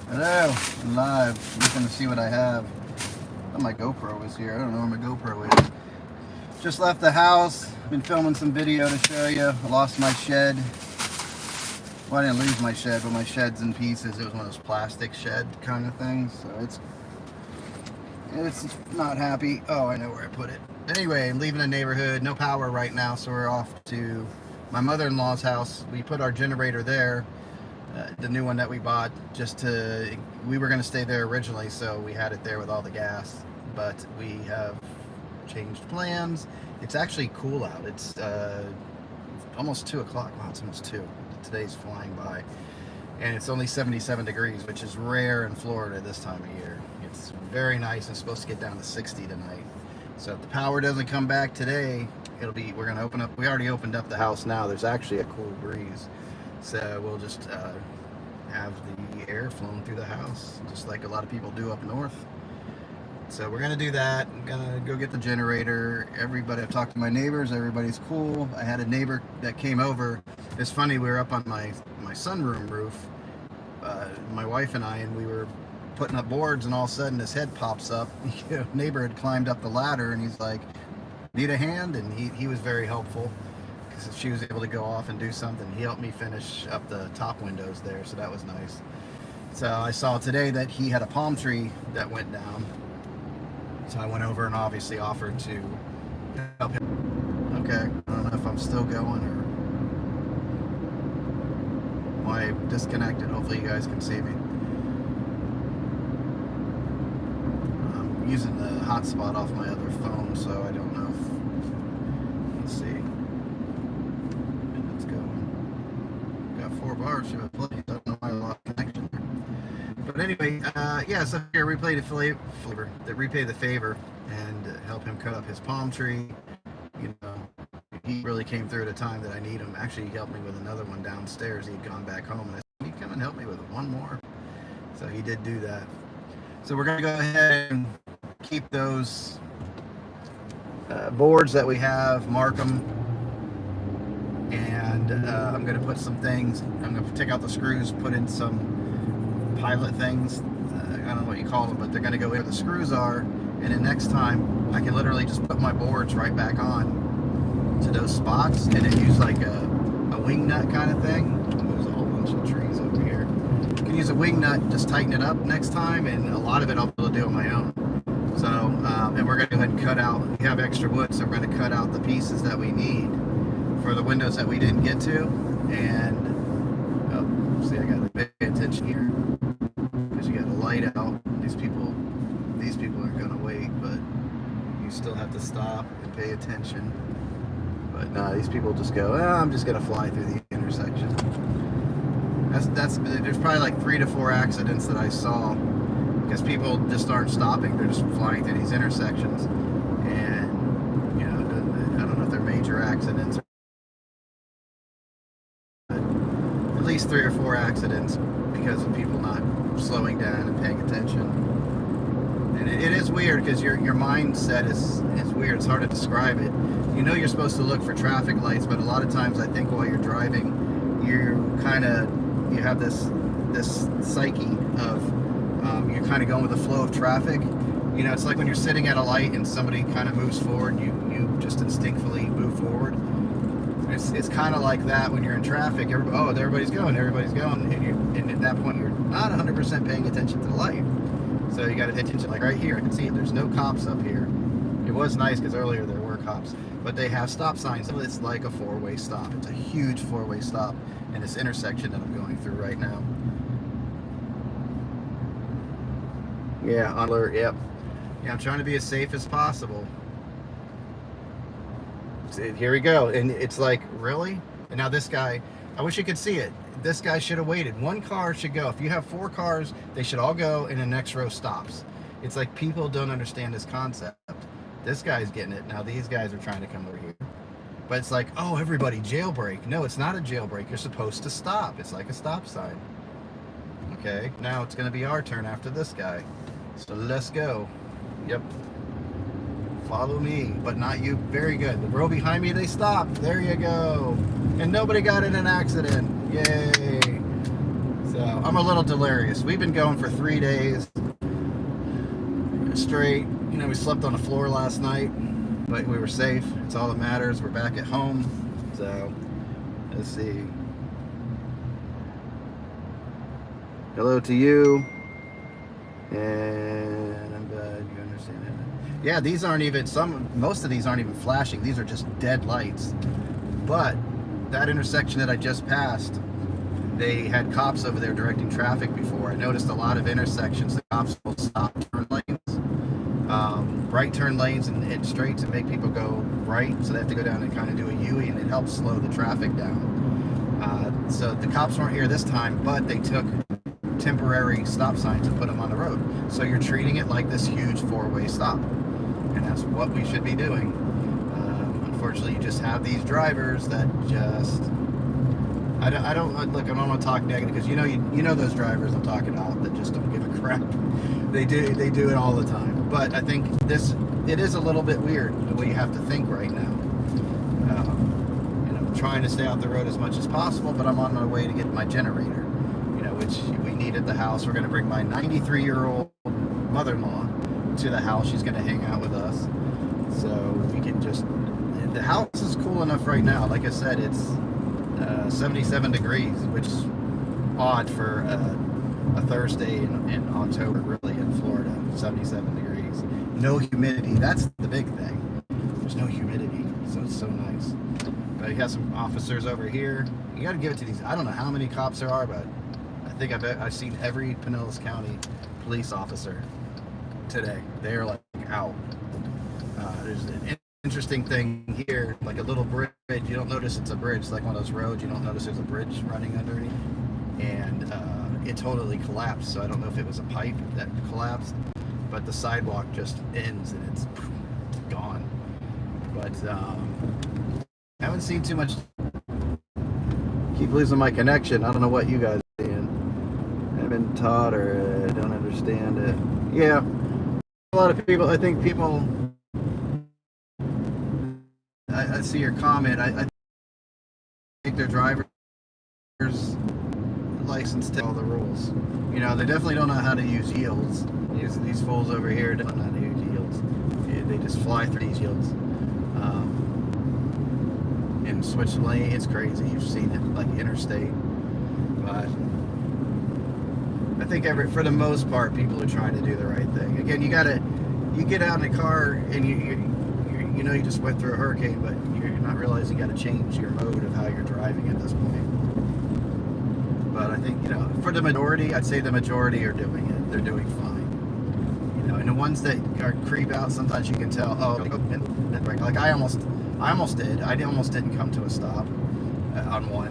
Hello, I'm live. Looking to see what I have. Oh, my GoPro is here. I don't know where my GoPro is. Just left the house. Been filming some video to show you. I lost my shed. Well, I didn't lose my shed, but my shed's in pieces. It was one of those plastic shed kind of things, so it's not happy. Oh, I know where I put it. Anyway, I'm leaving the neighborhood. No power right now, so we're off to my mother-in-law's house. We put our generator there. The new one that we bought, we were going to stay there originally, so we had it there with all the gas, but we have changed plans. It's actually cool out. It's almost 2 o'clock. Wow, it's almost 2. Today's flying by, and it's only 77 degrees, which is rare in Florida this time of year. It's very nice. It's supposed to get down to 60 tonight, so if the power doesn't come back today, we're going to open up. We already opened up the house now. There's actually a cool breeze. So we'll just have the air flowing through the house, just like a lot of people do up north. So we're gonna do that. I'm gonna go get the generator. Everybody, I've talked to my neighbors. Everybody's cool. I had a neighbor that came over. It's funny. We were up on my sunroom roof, my wife and I, and we were putting up boards, and all of a sudden his head pops up. Neighbor had climbed up the ladder, and he's like, "Need a hand?" And he was very helpful. She was able to go off and do something. He helped me finish up the top windows there, so that was nice. So I saw today that he had a palm tree that went down, so I went over and obviously offered to help him. Okay, I don't know if I'm still going or why I'm disconnected. Hopefully you guys can see me. I'm using the hotspot off my other phone, so I don't know if, let's see. 4 bars should have played. I don't know why I lost connection there. But anyway, yeah, so here repay the favor and help him cut up his palm tree. You know, he really came through at a time that I need him. Actually, he helped me with another one downstairs. He had gone back home, and I said, "Can you come and help me with one more?" So he did do that. So we're going to go ahead and keep those boards that we have, mark them. And I'm going to put some things, I'm going to take out the screws, put in some pilot things, I don't know what you call them, but they're going to go where the screws are, and then next time I can literally just put my boards right back on to those spots, and then use like a wing nut kind of thing. There's a whole bunch of trees over here. You can use a wing nut, just tighten it up next time, and a lot of it I'll be able to do on my own. So, and we're going to go ahead and cut out, we have extra wood, so we're going to cut out the pieces that we need for the windows that we didn't get to. And see, I gotta pay attention here because you got a light out. These people aren't gonna wait, but you still have to stop and pay attention. But no, these people just go, I'm just gonna fly through the intersection. There's probably like 3 to 4 accidents that I saw because people just aren't stopping. They're just flying through these intersections, and you know, I don't know if they're major accidents. At least 3 or 4 accidents because of people not slowing down and paying attention. And it is weird because your mindset is weird. It's hard to describe it. You know you're supposed to look for traffic lights, but a lot of times I think while you're driving, you have this psyche of you're kind of going with the flow of traffic. You know, it's like when you're sitting at a light and somebody kind of moves forward, you just instinctively move forward. It's kind of like that when you're in traffic. Everybody's going, and at that point you're not 100% paying attention to the light. So you got to pay attention. Like right here, I can see it. There's no cops up here. It was nice because earlier there were cops, but they have stop signs. It's like a 4-way stop. It's a huge 4-way stop in this intersection that I'm going through right now. Yeah, on alert. Yep. Yeah, I'm trying to be as safe as possible. Here we go, and it's like, really? And now this guy, I wish you could see it. This guy should have waited. 1 car should go. If you have 4 cars, they should all go, and the next row stops. It's like people don't understand this concept. This guy's getting it. Now these guys are trying to come over here. But it's like, oh, everybody, jailbreak. No, it's not a jailbreak. You're supposed to stop. It's like a stop sign. Okay, now it's going to be our turn after this guy. So let's go. Yep. Follow me, but not you. Very good. The row behind me, they stopped. There you go. And nobody got in an accident. Yay. So, all I'm a little delirious. We've been going for 3 days straight. You know, we slept on the floor last night, but we were safe. It's all that matters. We're back at home. So, let's see. Hello to you. And I'm glad you understand it. Yeah, these aren't even, most of these aren't even flashing. These are just dead lights. But that intersection that I just passed, they had cops over there directing traffic before. I noticed a lot of intersections, the cops will stop turn lanes, right turn lanes and straight to make people go right. So they have to go down and kind of do a U-turn, and it helps slow the traffic down. So the cops weren't here this time, but they took temporary stop signs and put them on the road. So you're treating it like this huge four-way stop. And that's what we should be doing. Unfortunately, you just have these drivers that just... I don't look. I don't want to talk negative because you know those drivers I'm talking about that just don't give a crap. They do it all the time. But I think it is a little bit weird the way you have to think right now. Trying to stay off the road as much as possible, but I'm on my way to get my generator. Which we need at the house. We're going to bring my 93-year-old mother-in-law to the house. She's going to hang out with us, so we can just. The house is cool enough right now. Like I said, it's 77 degrees, which is odd for a Thursday in October, really, in Florida. 77 degrees. No humidity. That's the big thing. There's no humidity, so it's so nice. But you got some officers over here. You got to give it to these. I don't know how many cops there are, but I think I've seen every Pinellas County police officer today. They are like out. There's an interesting thing here, like a little bridge. You don't notice it's a bridge. It's like one of those roads. You don't notice there's a bridge running underneath. And it totally collapsed. So I don't know if it was a pipe that collapsed, but the sidewalk just ends and it's gone. But I haven't seen too much. Keep losing my connection. I don't know what you guys are seeing. I haven't been taught or don't understand it. Yeah, a lot of people. I think people. I see your comment. I think their driver's license to all the rules. They definitely don't know how to use yields. These fools over here don't know how to use yields. They just fly through these yields. And switch lane. It's crazy. You've seen it like interstate. But I think for the most part, people are trying to do the right thing. Again, you get out in the car and you just went through a hurricane, but you're not realizing you got to change your mode of how you're driving at this point. But I think, for the majority, I'd say the majority are doing it. They're doing fine. And the ones that are creep out, sometimes you can tell, like I almost did. I almost didn't come to a stop on one.